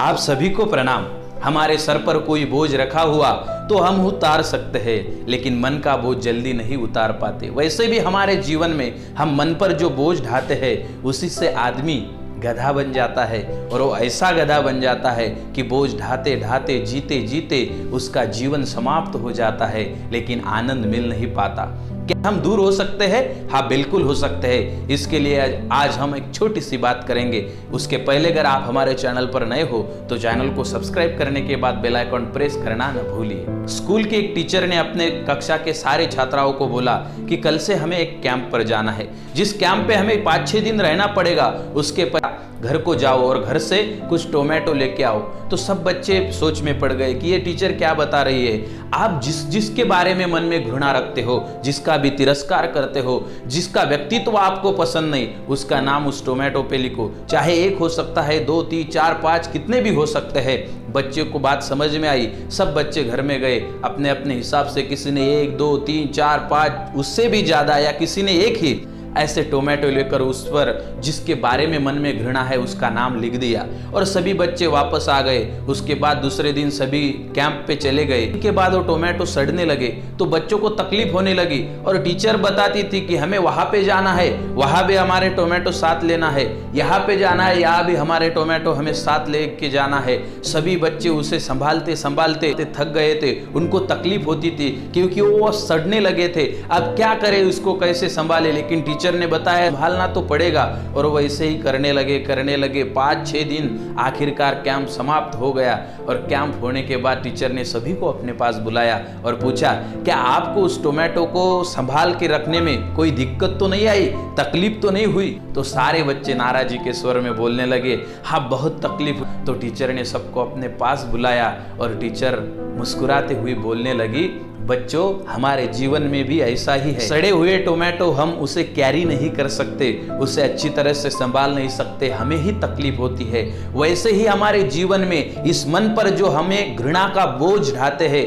आप सभी को प्रणाम। हमारे सर पर कोई बोझ रखा हुआ तो हम उतार सकते हैं, लेकिन मन का बोझ जल्दी नहीं उतार पाते। वैसे भी हमारे जीवन में हम मन पर जो बोझ ढाते हैं उसी से आदमी गधा बन जाता है, और वो ऐसा गधा बन जाता है कि बोझ ढाते ढाते जीते जीते उसका जीवन समाप्त हो जाता है, लेकिन आनंद मिल नहीं पाता। क्या हम दूर हो सकते हैं? हाँ, बिल्कुल हो सकते हैं। इसके लिए आज हम एक छोटी सी बात करेंगे। उसके पहले अगर आप हमारे चैनल पर नए हो तो चैनल को सब्सक्राइब करने के बाद बेल आइकन प्रेस करना न भूलिए। स्कूल के एक टीचर ने अपने कक्षा के सारे छात्राओं को बोला कि कल से हमें एक कैंप पर जाना है, जिस कैंप पे हमें 5-6 दिन रहना पड़ेगा। उसके पर घर को जाओ और घर से कुछ टोमेटो लेके आओ। तो सब बच्चे सोच में पड़ गए कि ये टीचर क्या बता रही है। आप जिसके बारे में मन में घृणा रखते हो, जिसका भी तिरस्कार करते हो, जिसका व्यक्तित्व आपको पसंद नहीं, उसका नाम उस टोमेटो पे लिखो। चाहे एक हो सकता है, 2, 3, 4, 5 कितने भी हो सकते हैं। बच्चे को बात समझ में आई। सब बच्चे घर में गए अपने अपने हिसाब से। किसी ने 1, 2, 3, 4, 5, उससे भी ज्यादा, या किसी ने एक ही ऐसे टोमेटो लेकर उस पर जिसके बारे में मन में घृणा है उसका नाम लिख दिया, और सभी बच्चे वापस आ गए। उसके बाद दूसरे दिन सभी कैंप पे चले गए। उसके बाद वो टोमेटो सड़ने लगे तो बच्चों को तकलीफ होने लगी, और टीचर बताती थी कि हमें वहां पे जाना है, वहां भी हमारे टोमेटो साथ लेना है, यहाँ पे जाना है, यहाँ भी हमारे टोमेटो हमें साथ लेके जाना है। सभी बच्चे उसे संभालते संभालते थक गए थे। उनको तकलीफ होती थी क्योंकि वो सड़ने लगे थे। अब क्या करे, उसको कैसे संभाले, लेकिन टीचर ने बताया संभालना तो पड़ेगा, और वैसे ही करने लगे 5-6 दिन। आखिरकार कैंप समाप्त हो गया, और कैंप होने के बाद टीचर ने सभी को अपने पास बुलाया और पूछा, क्या आपको उस टोमेटो को संभाल के रखने में कोई दिक्कत तो नहीं आई, तकलीफ तो नहीं हुई? तो सारे बच्चे नाराजी के स्वर में बोलने लगे, हाँ बहुत तकलीफ। तो टीचर ने सबको अपने पास बुलाया और टीचर मुस्कुराते हुए बोलने लगी, बच्चों हमारे जीवन में भी ऐसा ही है। सड़े हुए टोमेटो हम उसे कैरी नहीं कर सकते, उसे अच्छी तरह से संभाल नहीं सकते, हमें ही तकलीफ होती है। वैसे ही हमारे जीवन में इस मन पर जो हमें घृणा का बोझ ढाते हैं,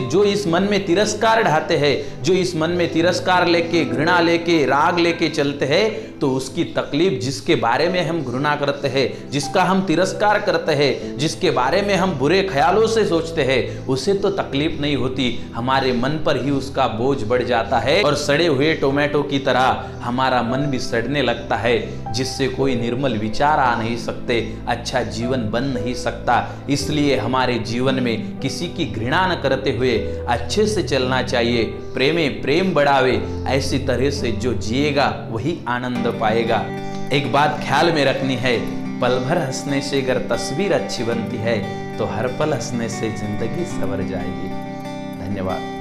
जो इस मन में तिरस्कार ढाते हैं, जो इस मन में तिरस्कार लेके, घृणा लेके, राग लेके चलते हैं, तो उसकी तकलीफ, जिसके बारे में हम घृणा करते हैं, जिसका हम तिरस्कार करते हैं, जिसके बारे में हम बुरे ख्यालों से सोचते हैं, उसे तो तकलीफ नहीं होती, हमारे मन पर ही उसका बोझ बढ़ जाता है, और सड़े हुए टोमेटो की तरह हमारा मन भी सड़ने लगता है, जिससे कोई निर्मल विचार आ नहीं सकते, अच्छा जीवन बन नहीं सकता। इसलिए हमारे जीवन में किसी की घृणा न करते हुए अच्छे से चलना चाहिए। प्रेमे प्रेम बढ़ावे, ऐसी तरह से जो जिएगा वही आनंद पाएगा। एक बात ख्याल में रखनी है, पल भर हंसने से अगर तस्वीर अच्छी बनती है तो हर पल हंसने से जिंदगी संवर जाएगी। धन्यवाद।